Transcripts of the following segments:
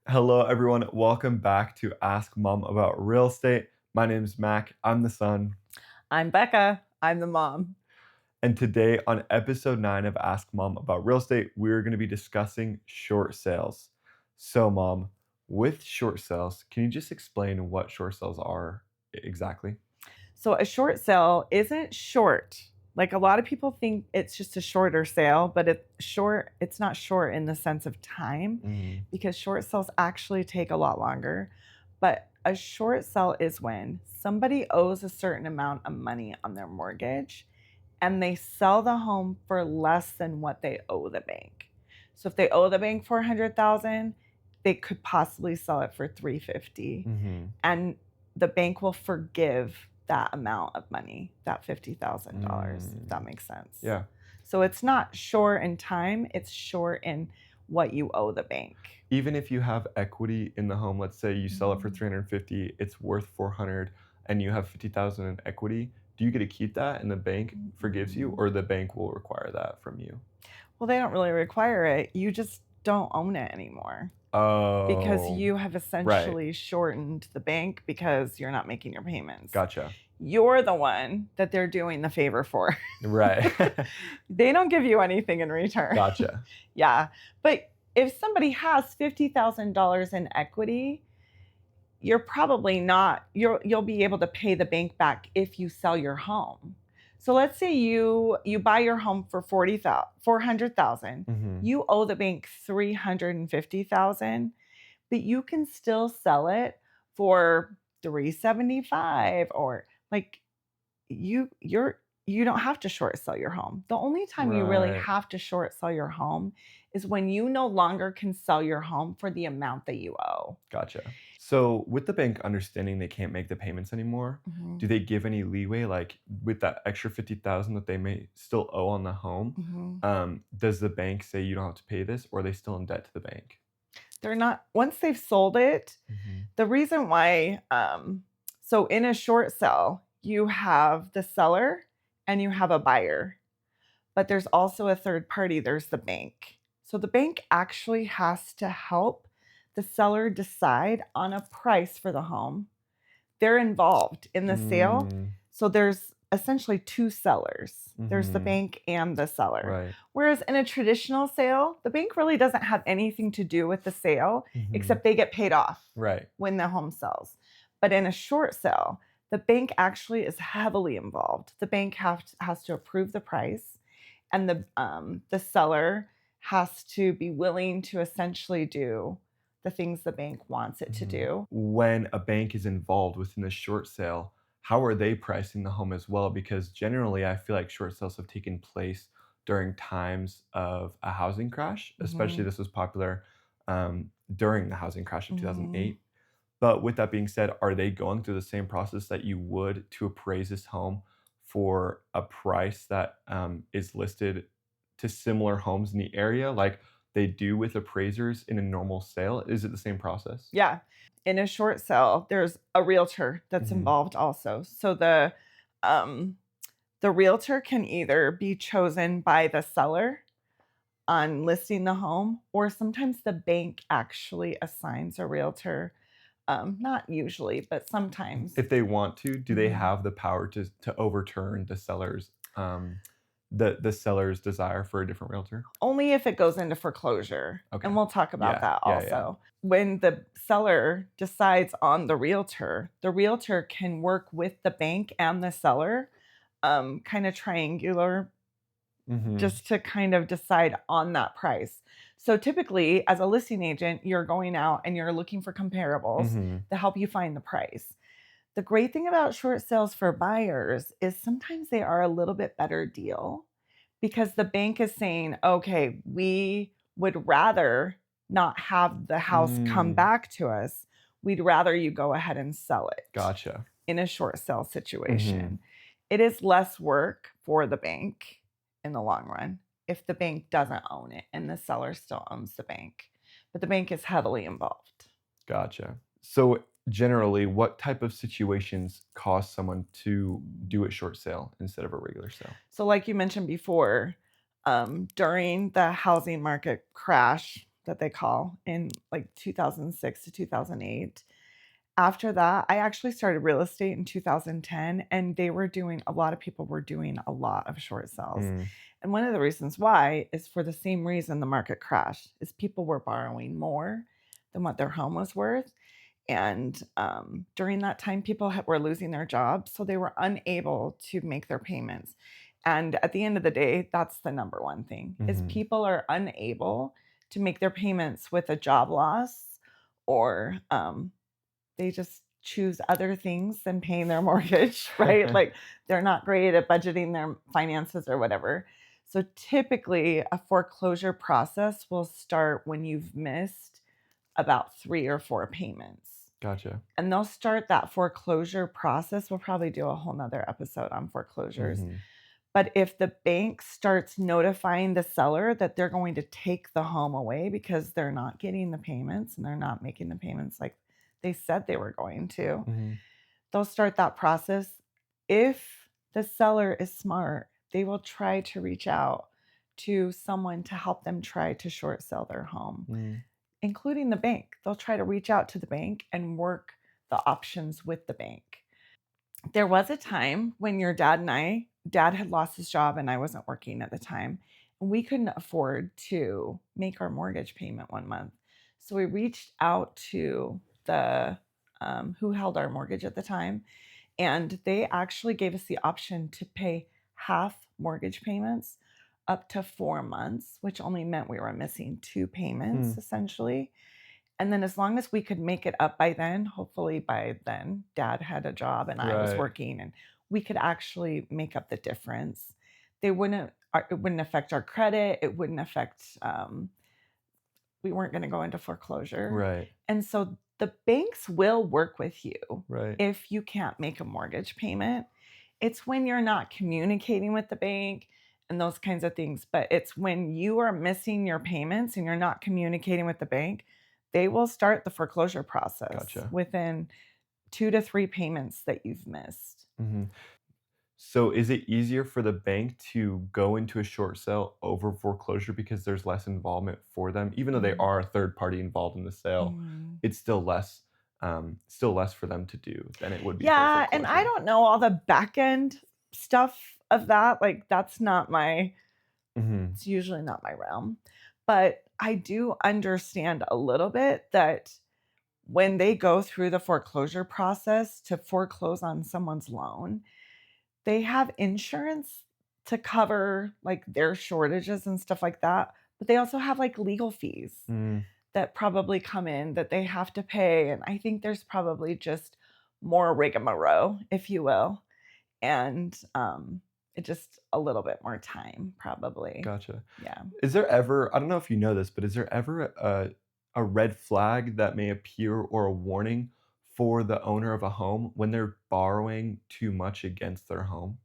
Hello, everyone. Welcome back to Ask Mom About Real Estate. My name is Mac. I'm the son. I'm Becca. I'm the mom. And today, on episode 9 of Ask Mom About Real Estate, we're going to be discussing short sales. So, Mom, with short sales, can you just explain what short sales are exactly? So a short sale isn't short. Like a lot of people think it's just a shorter sale, but it's not short in the sense of time Mm, because short sales actually take a lot longer. But a short sale is when somebody owes a certain amount of money on their mortgage and they sell the home for less than what they owe the bank. So if they owe the bank 400,000, they could possibly sell it for 350 mm-hmm. and the bank will forgive that amount of money, that $50,000, if that Mm, makes sense. yeah. So it's not short in time, it's short in what you owe the bank. Even if you have equity in the home, let's say you sell it for Mhm. 350, it's worth 400 and you have 50,000 in equity, do you get to keep that and the bank forgives you Mm. or the bank will require that from you? Well, they don't really require it. You just don't own it anymore because Oh, you have right. essentially shortened the bank because you're not making your payments. Gotcha. You're the one that they're doing the favor for. Right. They don't give you anything in return. Gotcha. Yeah. But if somebody has $50,000 in equity, you're probably not you'll be able to pay the bank back if you sell your home. So let's say you buy your home for 400,000. Mhm. You owe the bank 350,000, but you can still sell it for 375 or like you don't have to short sell your home. The only time you really Right. have to short sell your home is when you no longer can sell your home for the amount that you owe. Gotcha. So, with the bank understanding they can't make the payments anymore, do Mhm, they give any leeway, like, with that extra 50,000 that they may still owe on the home, mhm. does the bank say you don't have to pay this, or are they still in debt to the bank? They're not once they've sold it, Mhm. the reason why so in a short sale, you have the seller and you have a buyer, but there's also a third party, there's the bank. So the bank actually has to help the seller decide on a price for the home. They're involved in the sale. Mm, So there's essentially 2 sellers. There's the mhm. bank and the seller. Right. Whereas in a traditional sale, the bank really doesn't have anything to do with the sale Mhm. except they get paid off Right. when the home sells. But in a short sale, the bank actually is heavily involved. The bank has to approve the price, and the seller has to be willing to essentially do the things the bank wants it to Mhm. do. When a bank is involved within the short sale, how are they pricing the home as well? Because generally, I feel like short sales have taken place during times of a housing crash, especially Mhm. this was popular during the housing crash of Mhm. 2008. But with that being said, are they going through the same process that you would to appraise this home for a price that is listed to similar homes in the area, like they do with appraisers in a normal sale? Is it the same process? Yeah. In a short sale, there's a realtor that's Mhm. involved also. So um the realtor can either be chosen by the seller on listing the home, or sometimes the bank actually assigns a realtor. Not usually, but sometimes. If they want to, do they Mhm. have the power to overturn the seller's desire for a different realtor? Only if it goes into foreclosure, Okay. and we'll talk about Yeah, that yeah, yeah. also. When the seller decides on the realtor can work with the bank and the seller, kinda triangular, Mhm, just to kind of decide on that price. So, typically, as a listing agent, you're going out and you're looking for comparables mhm. to help you find the price. The great thing about short sales for buyers is sometimes they are a little bit better deal because the bank is saying, okay, we would rather not have the house come Mm, back to us. We'd rather you go ahead and sell it gotcha. in a short sale Mhm. situation. It is less work for the bank in the long run if the bank doesn't own it and the seller still owns the bank. But the bank is heavily involved. Gotcha. So, generally, what type of situations cause someone to do a short sale instead of a regular sale? So, like you mentioned before, during the housing market crash that they call in like 2006 to 2008. After that, I actually started real estate in 2010, and they were doing a lot of people were doing a lot of short sales. Mm, And one of the reasons why is for the same reason the market crashed, is people were borrowing more than what their home was worth. And during that time, people were losing their jobs, so they were unable to make their payments. And at the end of the day, that's the number one thing is mhm. people are unable to make their payments with a job loss, or they just choose other things than paying their mortgage, right? Like they're not great at budgeting their finances or whatever. So typically, a foreclosure process will start when you've missed about 3 or 4 payments. Gotcha. And they'll start that foreclosure process. We'll probably do a whole nother episode on foreclosures. Mhm. But if the bank starts notifying the seller that they're going to take the home away because they're not getting the payments and they're not making the payments like they said they were going to, Mhm. they'll start that process. If the seller is smart, they will try to reach out to someone to help them try to short sell their home, Mm. including the bank. They'll try to reach out to the bank and work the options with the bank. There was a time when your dad had lost his job and I wasn't working at the time, and we couldn't afford to make our mortgage payment one month. So we reached out to the who held our mortgage at the time, and they actually gave us the option to pay half mortgage payments up to 4 months, which only meant we were missing two Hmm. payments essentially. And then as long as we could make it up by then, hopefully by then, dad had a job and I was Right. working and we could actually make up the difference. They wouldn't it wouldn't affect our credit, it wouldn't affect, we weren't gonna go into foreclosure. Right. And so the banks will work with you Right. if you can't make a mortgage payment. It's when you're not communicating with the bank and those kinds of things, but it's when you are missing your payments and you're not communicating with the bank, they will start the foreclosure process Gotcha. within 2 to 3 payments that you've missed. Mhm. So is it easier for the bank to go into a short sale over foreclosure because there's less involvement for them? Even though they Mhm. are a third party involved in the sale, Mhm. it's still less for them to do than it would be for a Yeah, and I foreclosure. don't know all the back end stuff of that, like, that's not my Mhm. it's usually not my realm, but I do understand a little bit that when they go through the foreclosure process to foreclose on someone's loan, they have insurance to cover, like, their shortages and stuff like that, but they also have, like, legal fees Mm, that probably come in that they have to pay, and I think there's probably just more rigmarole, if you will, and, it just a little bit more time probably. gotcha. Yeah. Is there ever I don't know if you know this, but is there ever a red flag that may appear or a warning for the owner of a home when they're borrowing too much against their home?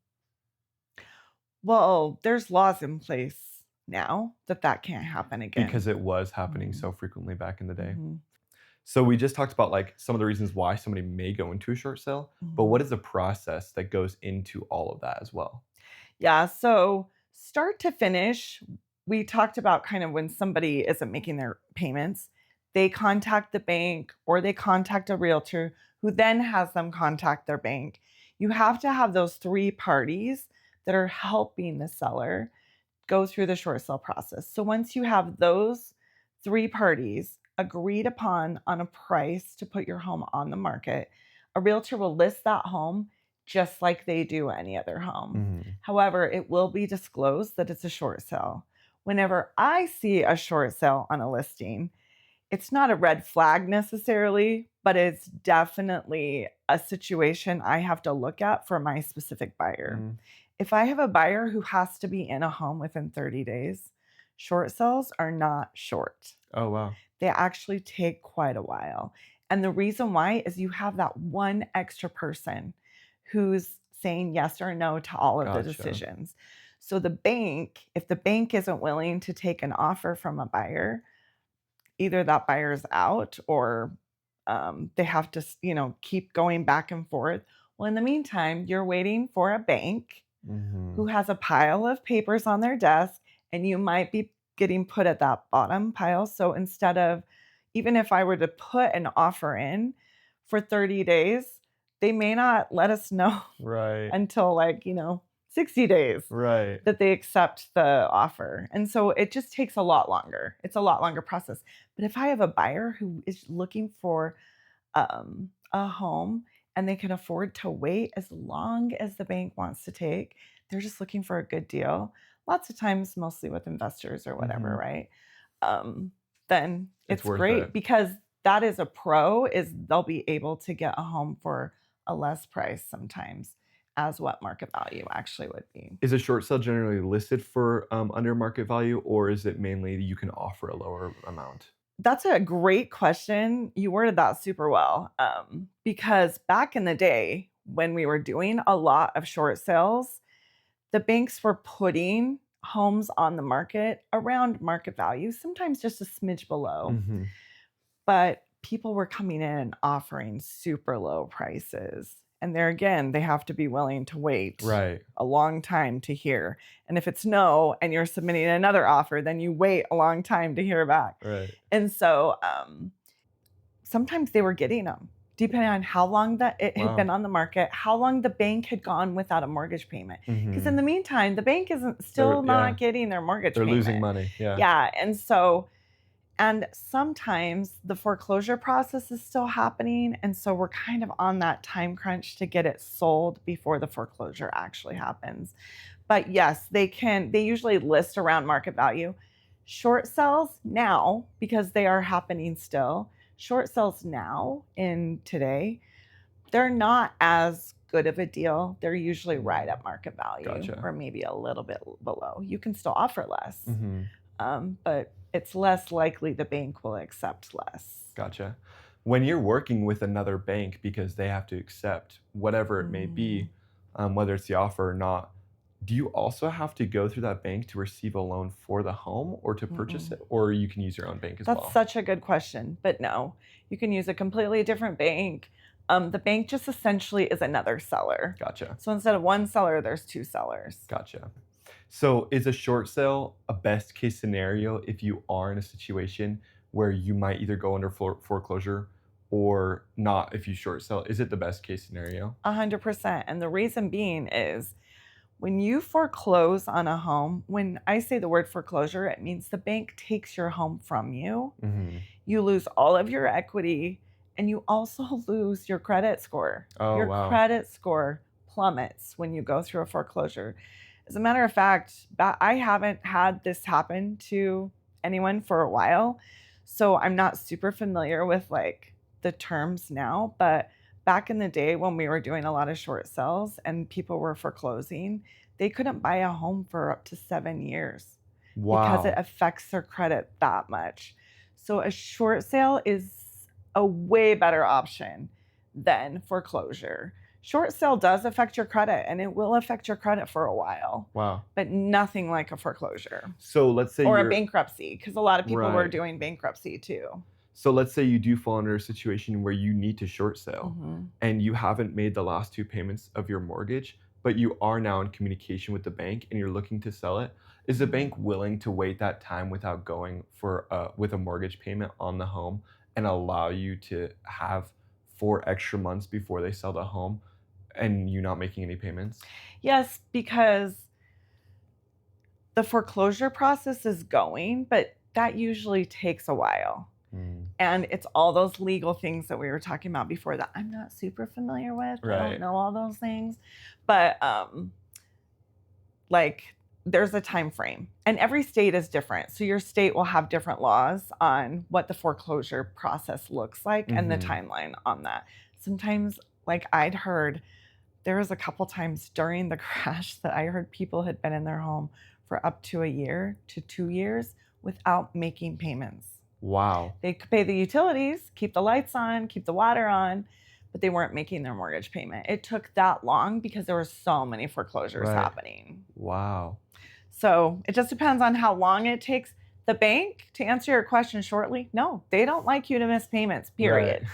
Well, there's laws in place now that that can't happen Because again. it was happening Mhm, so frequently back in the day. mhm, So we just talked about, like, some of the reasons why somebody may go into a short sale, but mhm. what is the process that goes into all of that as well? Yeah, so start to finish, we talked about kind of when somebody isn't making their payments, they contact the bank or they contact a realtor who then has them contact their bank. You have to have those 3 parties that are helping the seller go through the short sale process. So once you have those 3 parties agreed upon on a price to put your home on the market, a realtor will list that home just like they do any other home. Mhm. However, it will be disclosed that it's a short sale. Whenever I see a short sale on a listing, it's not a red flag necessarily, but it's definitely a situation I have to look at for my specific buyer. Mm. If I have a buyer who has to be in a home within 30 days, short sales are not short. Oh, wow. They actually take quite a while. And the reason why is you have that one extra person who's saying yes or no to all of the Gotcha. decisions. So the bank, if the bank isn't willing to take an offer from a buyer, either that buyer's out or they have to, keep going back and forth. Well, in the meantime, you're waiting for a bank who Mhm. has a pile of papers on their desk, and you might be getting put at that bottom pile. So instead of, even if I were to put an offer in for 30 days, they may not let us know Right. until, like, 60 days Right. that they accept the offer. And so it just takes a lot longer. It's a lot longer process. But if I have a buyer who is looking for a home and they can afford to wait as long as the bank wants to take, they're just looking for a good deal. Lots of times, mostly with investors or whatever, Mhm. right? Um, then It's it's worth great it. because that is a pro, is they'll be able to get a home for a less price sometimes as what market value actually would be. Is a short sale generally listed for, under market value, or is it mainly you can offer a lower amount? That's a great question. You worded that super well. Because back in the day when we were doing a lot of short sales, the banks were putting homes on the market around market value, sometimes just a smidge below. Mhm. But people were coming in and offering super low prices. And there again, they have to be willing to wait Right. a long time to hear. And if it's no and you're submitting another offer, then you wait a long time to hear back. Right. And so sometimes they were getting them, depending on how long that it had been Wow. on the market, how long the bank had gone without a mortgage payment. Because in Mhm. the meantime, the bank isn't They're still not yeah, getting their mortgage they're losing payment. money, yeah. Yeah, and so, and sometimes the foreclosure process is still happening, and so we're kind of on that time crunch to get it sold before the foreclosure actually happens. But yes, they usually list around market value. Short sales now, because they are happening still, short sales now in today, they're not as good of a deal. They're usually right Mm, at market value gotcha. or maybe a little bit below. You can still offer less, Mhm. but it's less likely the bank will accept less. Gotcha. When you're working with another bank because they have to accept whatever it may Mm, be, whether it's the offer or not, do you also have to go through that bank to receive a loan for the home or to purchase mm-mm. it, or you can use your own bank as That's well? such a good question, but no, you can use a completely different bank. The bank just essentially is another seller. Gotcha. So instead of one seller, there's two sellers. Gotcha. So is a short sale a best case scenario if you are in a situation where you might either go under foreclosure or not if you short sell? Is it the best case scenario? 100%. And the reason being is when you foreclose on a home, when I say the word foreclosure, it means the bank takes your home from you. Mhm. You lose all of your equity and you also lose your credit score. Oh, Your wow. credit score plummets when you go through a foreclosure. As a matter of fact, I haven't had this happen to anyone for a while. So I'm not super familiar with like the terms now, but back in the day when we were doing a lot of short sales and people were foreclosing, they couldn't buy a home for up to 7 years because it Wow. affects their credit that much. So a short sale is a way better option than foreclosure. Short sale does affect your credit and it will affect your credit for a while, Wow. but nothing like a foreclosure So let's say or a you're bankruptcy because a lot of people were right. doing bankruptcy too. So let's say you do fall under a situation where you need to short sale Mhm. and you haven't made the last 2 payments of your mortgage, but you are now in communication with the bank and you're looking to sell it. Is the Mhm. bank willing to wait that time without going for with a mortgage payment on the home and allow you to have 4 extra months before they sell the home and you not making any payments? Yes, because the foreclosure process is going, but that usually takes a while. Mm. And it's all those legal things that we were talking about before that I'm not super familiar with. I don't Right. know all those things. But like there's a time frame and every state is different. So your state will have different laws on what the foreclosure process looks like and the Mhm. timeline on that. Sometimes like I'd heard there was a couple times during the crash that I heard people had been in their home for up to a year to 2 years without making payments. Wow. They could pay the utilities, keep the lights on, keep the water on, but they weren't making their mortgage payment. It took that long because there were so many foreclosures Right. happening. Wow. So it just depends on how long it takes. The bank, to answer your question shortly, no, they don't like you to miss payments, Right. period.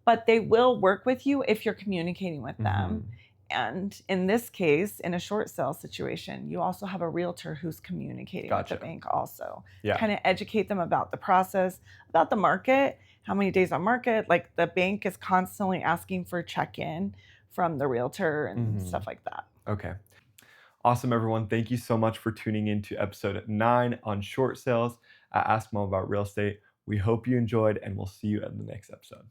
But they will work with you if you're communicating with them. Mhm. And in this case, in a short sale situation, you also have a realtor who's communicating with the Gotcha. bank also to Yeah. kind of educate them about the process, about the market, how many days on market. Like the bank is constantly asking for check in from the realtor and stuff Mhm. like that. Okay. Awesome, everyone. Thank you so much for tuning in to episode 9 on short sales at Ask Mom About Real Estate. We hope you enjoyed, and we'll see you in the next episode.